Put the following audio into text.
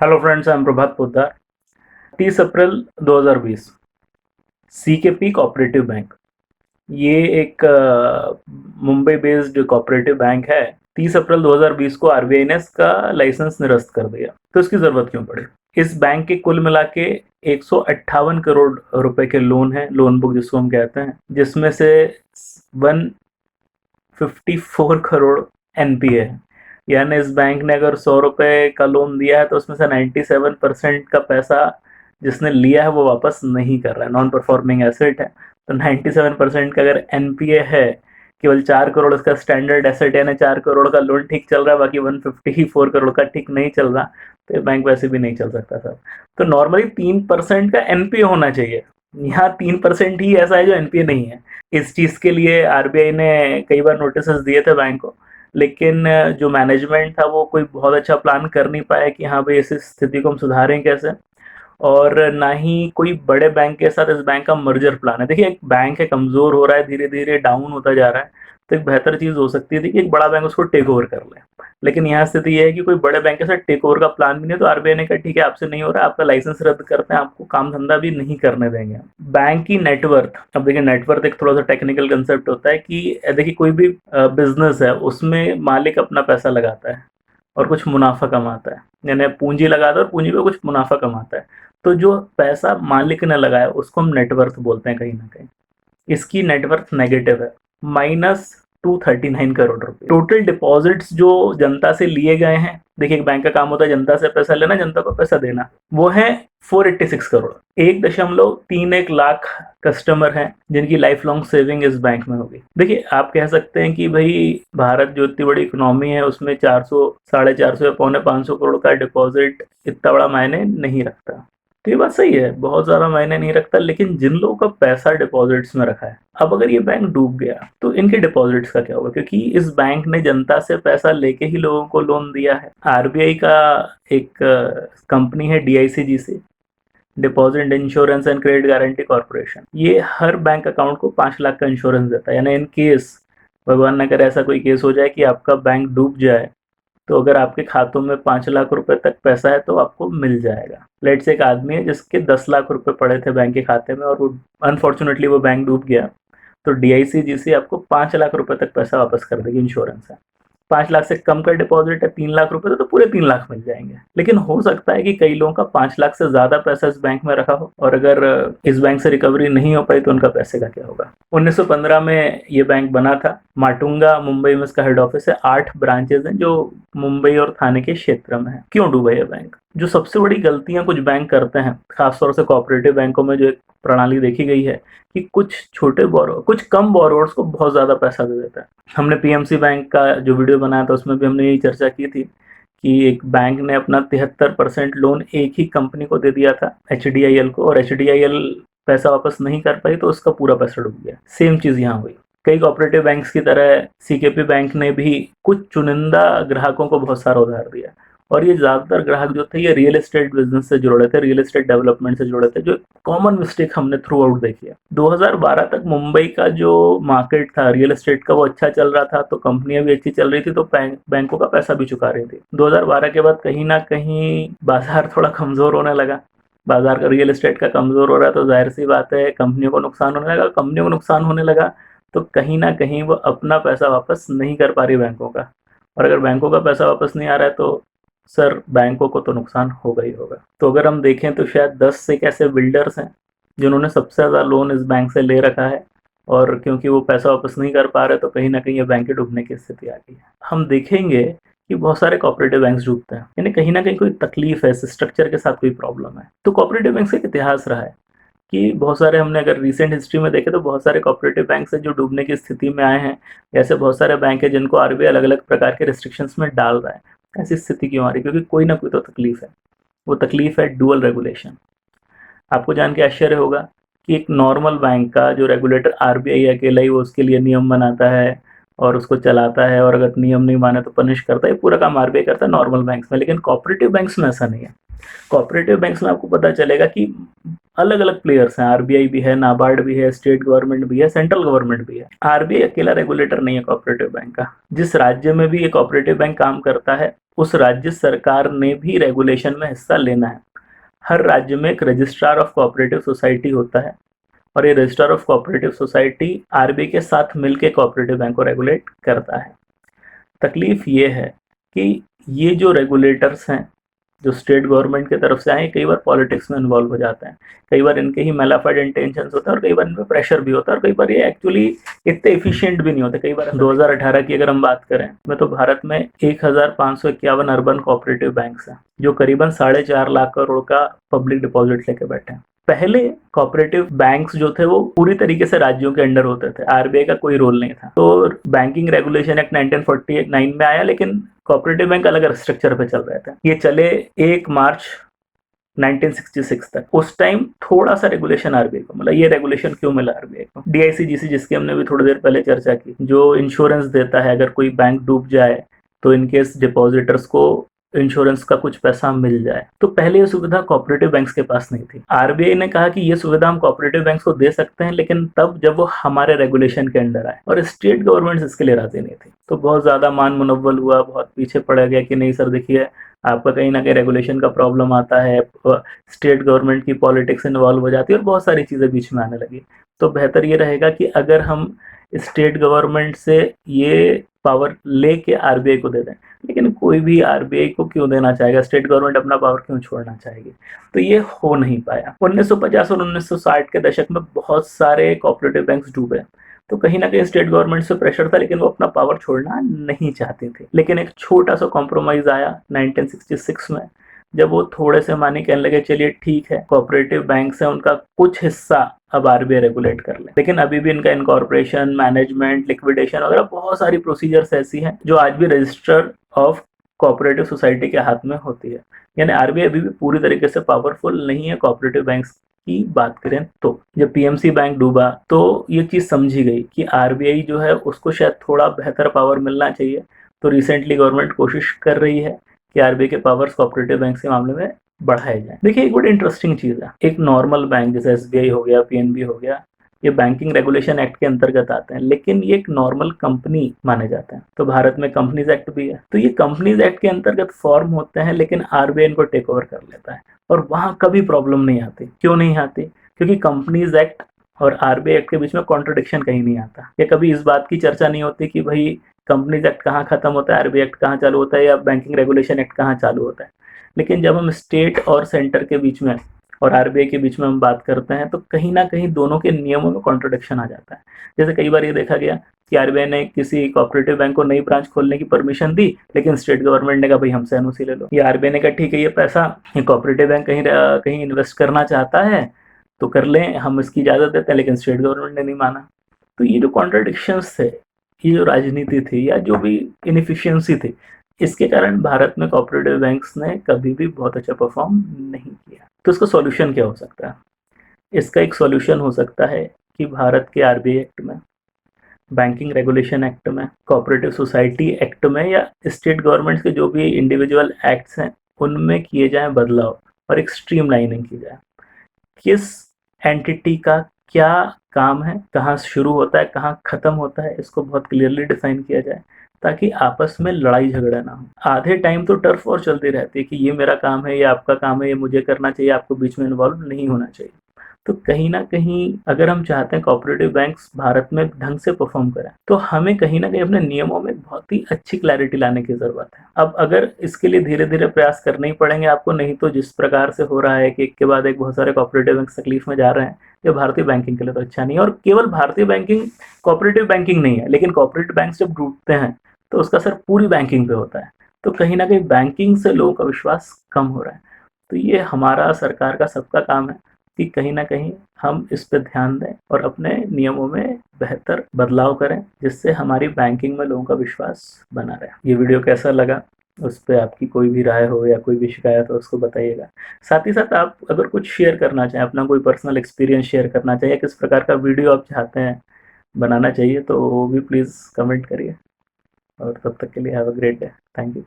Hello friends, I am Prabhat Poddar. 30 April 2020 CKP cooperative bank, ये एक Mumbai based cooperative bank है। 30 अप्रैल 2020 को आरबीआई ने इसका लाइसेंस निरस्त कर दिया। तो इसकी जरूरत क्यों पड़ी? इस बैंक के कुल मिला के 158 करोड़ रुपए के लोन है, लोन बुक जिसको हम कहते हैं, जिसमें से 154 करोड़ एनपीए है। यानी इस बैंक ने अगर 100 रुपए का लोन दिया है तो उसमें से 97% का पैसा जिसने लिया है वो वापस नहीं कर रहा है, नॉन परफॉर्मिंग एसेट है। तो 97% का अगर एनपीए है, केवल 4 करोड़ उसका स्टैंडर्ड एसेट, यानी 4 करोड़ का लोन ठीक चल रहा है, बाकी 154 करोड़ का ठीक नहीं चल रहा, तो ये बैंक वैसे भी नहीं चल सकता सर। तो नॉर्मली 3% का एनपीए होना चाहिए, यहाँ 3% ही ऐसा है जो एनपीए नहीं है। इस चीज़ के लिए आरबीआई ने कई बार नोटिस दिए थे बैंक को, लेकिन जो मैनेजमेंट था वो कोई बहुत अच्छा प्लान कर नहीं पाया कि हाँ भाई इस स्थिति को हम सुधारें कैसे। और ना ही कोई बड़े बैंक के साथ इस बैंक का मर्जर प्लान है। देखिए, एक बैंक है, कमजोर हो रहा है, धीरे धीरे डाउन होता जा रहा है, तो एक बेहतर चीज हो सकती थी कि एक बड़ा बैंक उसको टेक ओवर कर ले। लेकिन यहाँ स्थिति यह है कि कोई बड़े बैंक के साथ टेक ओवर का प्लान भी नहीं, तो आरबीआई ने कहा ठीक है, आपसे नहीं हो रहा, आपका लाइसेंस रद्द करते हैं, आपको काम धंधा भी नहीं करने देंगे। बैंक की नेटवर्थ, अब देखिए नेटवर्थ एक थोड़ा सा टेक्निकल कंसेप्ट होता है कि देखिए कोई भी बिजनेस है उसमें मालिक अपना पैसा लगाता है और कुछ मुनाफा कमाता है, यानी पूंजी लगाता है और पूंजी पे कुछ मुनाफा कमाता है। तो जो पैसा मालिक ने लगाया उसको हम नेटवर्थ बोलते हैं कहीं ना कहीं। इसकी नेटवर्थ नेगेटिव है, -239 करोड़ रुपए। टोटल डिपॉजिट्स जो जनता से लिए गए हैं, देखिए एक बैंक का काम होता है जनता से पैसा लेना, जनता को पैसा देना, वो है 486 करोड़। 1.31 लाख कस्टमर हैं जिनकी लाइफ लॉन्ग सेविंग इस बैंक में होगी। देखिए, आप कह सकते हैं कि भाई भारत जो इतनी बड़ी इकोनॉमी है उसमें 400, 450 या पौने 500 करोड़ का डिपॉजिट इतना बड़ा मायने नहीं रखता। तो ये बात सही है, बहुत ज़्यादा मायने नहीं रखता, लेकिन जिन लोगों का पैसा डिपॉजिट्स में रखा है, अब अगर ये बैंक डूब गया तो इनके डिपॉजिट्स का क्या होगा? क्योंकि इस बैंक ने जनता से पैसा लेके ही लोगों को लोन दिया है। आरबीआई का एक कंपनी है DICGC, deposit insurance and credit guarantee corporation, ये हर बैंक अकाउंट को 5 लाख का इंश्योरेंस देता है। यानी इन केस भगवान न करे ऐसा कोई केस हो जाए कि आपका बैंक डूब जाए, तो अगर आपके खातों में 5 लाख रुपए तक पैसा है तो आपको मिल जाएगा। लेट से एक आदमी है जिसके 10 लाख रुपए पड़े थे बैंक के खाते में और वो अनफॉर्चुनेटली वो बैंक डूब गया, तो डीआईसीजीसी आपको 5 लाख रुपए तक पैसा वापस कर देगी, इंश्योरेंस है। 5 लाख से कम का डिपॉजिट है 3 लाख रुपए, तो पूरे 3 लाख मिल जाएंगे। लेकिन हो सकता है कि कई लोगों का 5 लाख से ज्यादा पैसा इस बैंक में रखा हो, और अगर इस बैंक से रिकवरी नहीं हो पाई तो उनका पैसे का क्या होगा? 1915 में ये बैंक बना था। माटुंगा मुंबई में इसका हेड ऑफिस है। 8 ब्रांचेज हैं जो मुंबई और थाने के क्षेत्र में है। क्यों डूबा ये बैंक? जो सबसे बड़ी गलतियां कुछ बैंक करते हैं, खासतौर से कोऑपरेटिव बैंकों में जो एक प्रणाली देखी गई है कि कुछ छोटे बोरो, कुछ कम बोरोवर्स को बहुत ज्यादा पैसा दे देता है। हमने पीएमसी बैंक का जो वीडियो बनाया था उसमें भी हमने यही चर्चा की थी कि एक बैंक ने अपना 73% लोन एक ही कंपनी को दे दिया था, एचडीआईएल को, और एचडीआईएल पैसा वापस नहीं कर पाई तो उसका पूरा पैसा डूब गया। सेम चीज यहाँ हुई। कई कोऑपरेटिव बैंक्स की तरह सीकेपी बैंक ने भी कुछ चुनिंदा ग्राहकों को बहुत सारा उधार दिया, और ये ज्यादातर ग्राहक जो थे ये रियल एस्टेट बिजनेस से जुड़े थे, रियल एस्टेट डेवलपमेंट से जुड़े थे, जो कॉमन मिस्टेक हमने थ्रू आउट देखी है। 2012 तक मुंबई का जो मार्केट था रियल एस्टेट का वो अच्छा चल रहा था, तो कंपनियां भी अच्छी चल रही थी, तो बैंकों का पैसा भी चुका रही थी। 2012 के बाद कहीं ना कहीं बाजार थोड़ा कमजोर होने लगा। बाजार का रियल एस्टेट का कमजोर हो रहा है तो जाहिर सी बात है कंपनियों को नुकसान होने लगा। कंपनियों को नुकसान होने लगा तो कहीं ना कहीं वो अपना पैसा वापस नहीं कर पा रही बैंकों का, और अगर बैंकों का पैसा वापस नहीं आ रहा है तो सर बैंकों को तो नुकसान होगा ही होगा। तो अगर हम देखें तो शायद 10 से ऐसे बिल्डर्स हैं जिन्होंने सबसे ज़्यादा लोन इस बैंक से ले रखा है, और क्योंकि वो पैसा वापस नहीं कर पा रहे तो कहीं ना कहीं ये बैंक डूबने की स्थिति आ गई है। हम देखेंगे कि बहुत सारे कोऑपरेटिव बैंक्स डूबते हैं, यानी कहीं ना कहीं कोई तकलीफ है, स्ट्रक्चर के साथ कोई प्रॉब्लम है। तो कोऑपरेटिव बैंक का एक इतिहास रहा है कि बहुत सारे, हमने अगर रिसेंट हिस्ट्री में देखे तो बहुत सारे कोऑपरेटिव बैंक हैं जो डूबने की स्थिति में आए हैं। ऐसे बहुत सारे बैंक हैं जिनको आरबीआई अलग अलग प्रकार के रिस्ट्रिक्शंस में डाल रहा है। ऐसी स्थिति क्यों आ रही? क्योंकि कोई ना कोई तो तकलीफ है। वो तकलीफ है डुअल रेगुलेशन। आपको जान के आश्चर्य होगा कि एक नॉर्मल बैंक का जो रेगुलेटर आरबीआई अकेला ही वो उसके लिए नियम बनाता है और उसको चलाता है, और अगर नियम नहीं माने तो पनिश करता है, पूरा काम आरबीआई करता है नॉर्मल बैंक्स में। लेकिन कोऑपरेटिव बैंक्स में ऐसा नहीं है। कोऑपरेटिव बैंक्स में आपको पता चलेगा कि अलग अलग प्लेयर्स हैं, आरबीआई भी है, नाबार्ड भी है, स्टेट गवर्नमेंट भी है, सेंट्रल गवर्नमेंट भी है। आरबीआई अकेला रेगुलेटर नहीं है कोऑपरेटिव बैंक का। जिस राज्य में भी ये कोऑपरेटिव बैंक काम करता है उस राज्य सरकार ने भी रेगुलेशन में हिस्सा लेना है। हर राज्य में एक रजिस्ट्रार ऑफ कोऑपरेटिव सोसाइटी होता है और ये registrar of cooperative society RBI के साथ मिलकर कोऑपरेटिव बैंक को रेगुलेट करता है। तकलीफ ये है कि ये जो रेगुलेटर्स हैं जो स्टेट गवर्नमेंट की तरफ से आए, कई बार पॉलिटिक्स में इन्वॉल्व हो जाते हैं, कई बार इनके ही मेलाफाइड इंटेंशंस होते हैं और कई बार इन पर प्रेशर भी होता है और कई बार ये एक्चुअली इतने एफिशिएंट भी नहीं होते। कई बार 2018 की अगर हम बात करें में तो भारत में 1551 अर्बन कोऑपरेटिव बैंक्स हैं जो करीबन 4.5 लाख करोड़ का पब्लिक डिपॉजिट लेके बैठे हैं। पहले कोऑपरेटिव बैंक्स जो थे वो पूरी तरीके से राज्यों के अंडर होते थे, आरबीआई का कोई रोल नहीं था। तो बैंकिंग रेगुलेशन एक्ट 1949 में आया लेकिन कोऑपरेटिव बैंक अलग स्ट्रक्चर पे चल रहे थे। ये चले 1 मार्च 1966 तक। उस टाइम थोड़ा सा रेगुलेशन आरबीआई को मतलब ये रेगुलेशन क्यों मिला आरबीआई को, डीआईसीजीसी जिसकी हमने भी थोड़ी देर पहले चर्चा की, जो इंश्योरेंस देता है अगर कोई बैंक डूब जाए तो इनकेस डिपॉजिटर्स को इंश्योरेंस का कुछ पैसा मिल जाए। तो पहले ये सुविधा कोऑपरेटिव बैंक्स के पास नहीं थी। आरबीआई ने कहा कि ये सुविधा हम कोऑपरेटिव बैंक्स को दे सकते हैं लेकिन तब जब वो हमारे रेगुलेशन के अंडर आए, और स्टेट गवर्नमेंट्स इसके लिए राजी नहीं थी। तो बहुत ज्यादा मान मुनव्वल हुआ, बहुत पीछे पड़ा गया कि नहीं सर देखिए आपका कहीं ना कहीं रेगुलेशन का प्रॉब्लम आता है, स्टेट गवर्नमेंट की पॉलिटिक्स इन्वॉल्व हो जाती है और बहुत सारी चीजें बीच में आने लगी। तो बेहतर ये रहेगा कि अगर हम स्टेट गवर्नमेंट से ये पावर लेके आरबीआई को दे दें, लेकिन कोई भी आरबीआई को क्यों देना चाहेगा, स्टेट गवर्नमेंट अपना पावर क्यों छोड़ना चाहेगी। तो ये हो नहीं पाया। 1950 और 1960 के दशक में बहुत सारे कोऑपरेटिव बैंक्स डूबे, तो कहीं ना कहीं स्टेट गवर्नमेंट से प्रेशर था लेकिन वो अपना पावर छोड़ना नहीं चाहते थे। लेकिन एक छोटा सा कॉम्प्रोमाइज आया 1966 में, जब वो थोड़े से मानी, कहने लगे चलिए ठीक है कोऑपरेटिव बैंक से उनका कुछ हिस्सा अब आरबीआई रेगुलेट कर ले। लेकिन अभी भी इनका इनकॉर्पोरेशन, मैनेजमेंट, लिक्विडेशन वगैरह बहुत सारी प्रोसीजर्स ऐसी हैं जो आज भी रजिस्टर ऑफ कोऑपरेटिव सोसाइटी के हाथ में होती है। यानी आरबीआई अभी भी पूरी तरीके से पावरफुल नहीं है कोऑपरेटिव बैंक्स की बात करें तो। जब पीएमसी बैंक डूबा तो ये चीज समझी गई कि आरबीआई जो है उसको शायद थोड़ा बेहतर पावर मिलना चाहिए। तो रिसेंटली गवर्नमेंट कोशिश कर रही है कि आरबीआई के पावर्स कोऑपरेटिव बैंक के मामले में बढ़ाए जाए। देखिए एक बड़ी इंटरेस्टिंग चीज है, एक नॉर्मल बैंक जैसे एसबीआई हो गया, पीएनबी हो गया, ये बैंकिंग रेगुलेशन एक्ट के अंतर्गत आते हैं लेकिन ये एक नॉर्मल कंपनी माने जाते हैं। तो भारत में कंपनीज एक्ट भी है, तो ये कंपनीज एक्ट के अंतर्गत फॉर्म होते हैं लेकिन आरबीआई इनको टेक ओवर कर लेता है और वहां कभी प्रॉब्लम नहीं आती। क्यों नहीं आती? क्योंकि कंपनीज एक्ट और आरबीआई एक्ट के बीच में कॉन्ट्रडिक्शन कहीं नहीं आता, या कभी इस बात की चर्चा नहीं होती कि भाई कंपनीज एक्ट कहाँ खत्म होता है, आरबीआई एक्ट कहाँ चालू होता है, या बैंकिंग रेगुलेशन एक्ट कहाँ चालू होता है। लेकिन जब हम स्टेट और सेंटर के बीच में और आरबीआई के बीच में हम बात करते हैं तो कहीं ना कहीं दोनों के नियमों में कॉन्ट्रडिक्शन आ जाता है। जैसे कई बार ये देखा गया कि आरबीआई ने किसी कोऑपरेटिव बैंक को नई ब्रांच खोलने की परमिशन दी लेकिन स्टेट गवर्नमेंट ने कहा भाई हमसे एनओसी ले लो, या आरबीआई ने कहा ठीक है ये पैसा ये कोऑपरेटिव बैंक कहीं कहीं इन्वेस्ट करना चाहता है तो कर लें, हम इसकी इजाजत देते हैं, लेकिन स्टेट गवर्नमेंट ने नहीं माना। तो ये जो कॉन्ट्रडिक्शंस थे, ये जो राजनीति थी या जो भी इनएफिशिएंसी थी, इसके कारण भारत में कोऑपरेटिव बैंक्स ने कभी भी बहुत अच्छा परफॉर्म नहीं किया। तो इसका सॉल्यूशन क्या हो सकता है? इसका एक सॉल्यूशन हो सकता है कि भारत के आरबीआई एक्ट में, बैंकिंग रेगुलेशन एक्ट में, कोऑपरेटिव सोसाइटी एक्ट में या स्टेट गवर्नमेंट के जो भी इंडिविजुअल एक्ट्स हैं उनमें किए जाए बदलाव और एक स्ट्रीमलाइनिंग की जाए। किस एंटिटी का क्या काम है, कहाँ शुरू होता है, कहाँ खत्म होता है, इसको बहुत क्लियरली डिफाइन किया जाए ताकि आपस में लड़ाई झगड़ा ना हो। आधे टाइम तो टर्फ और चलती रहती है कि ये मेरा काम है, ये आपका काम है, ये मुझे करना चाहिए, आपको बीच में इन्वॉल्व नहीं होना चाहिए। तो कहीं ना कहीं अगर हम चाहते हैं कोऑपरेटिव बैंक्स भारत में ढंग से परफॉर्म करें तो हमें कहीं ना कहीं अपने नियमों में बहुत ही अच्छी क्लैरिटी लाने की जरूरत है। अब अगर इसके लिए धीरे धीरे प्रयास करने ही पड़ेंगे आपको, नहीं तो जिस प्रकार से हो रहा है कि एक के बाद एक बहुत सारे कोऑपरेटिव बैंक तकलीफ में जा रहे हैं, ये भारतीय बैंकिंग के लिए तो अच्छा नहीं है। और केवल भारतीय बैंकिंग, कोऑपरेटिव बैंकिंग नहीं है, लेकिन कोऑपरेटिव बैंक जब डूबते हैं तो उसका असर पूरी बैंकिंग पे होता है। तो कहीं ना कहीं बैंकिंग से लोगों का विश्वास कम हो रहा है। तो ये हमारा, सरकार का, सबका काम है कि कहीं ना कहीं हम इस पर ध्यान दें और अपने नियमों में बेहतर बदलाव करें जिससे हमारी बैंकिंग में लोगों का विश्वास बना रहे। ये वीडियो कैसा लगा उस पर आपकी कोई भी राय हो या कोई भी शिकायत हो उसको बताइएगा। साथ ही साथ आप अगर कुछ शेयर करना चाहें, अपना कोई पर्सनल एक्सपीरियंस शेयर करना चाहिए, किस प्रकार का वीडियो आप चाहते हैं बनाना चाहिए, तो वो भी प्लीज़ कमेंट करिए। और तब तक के लिए have a great day. Thank you.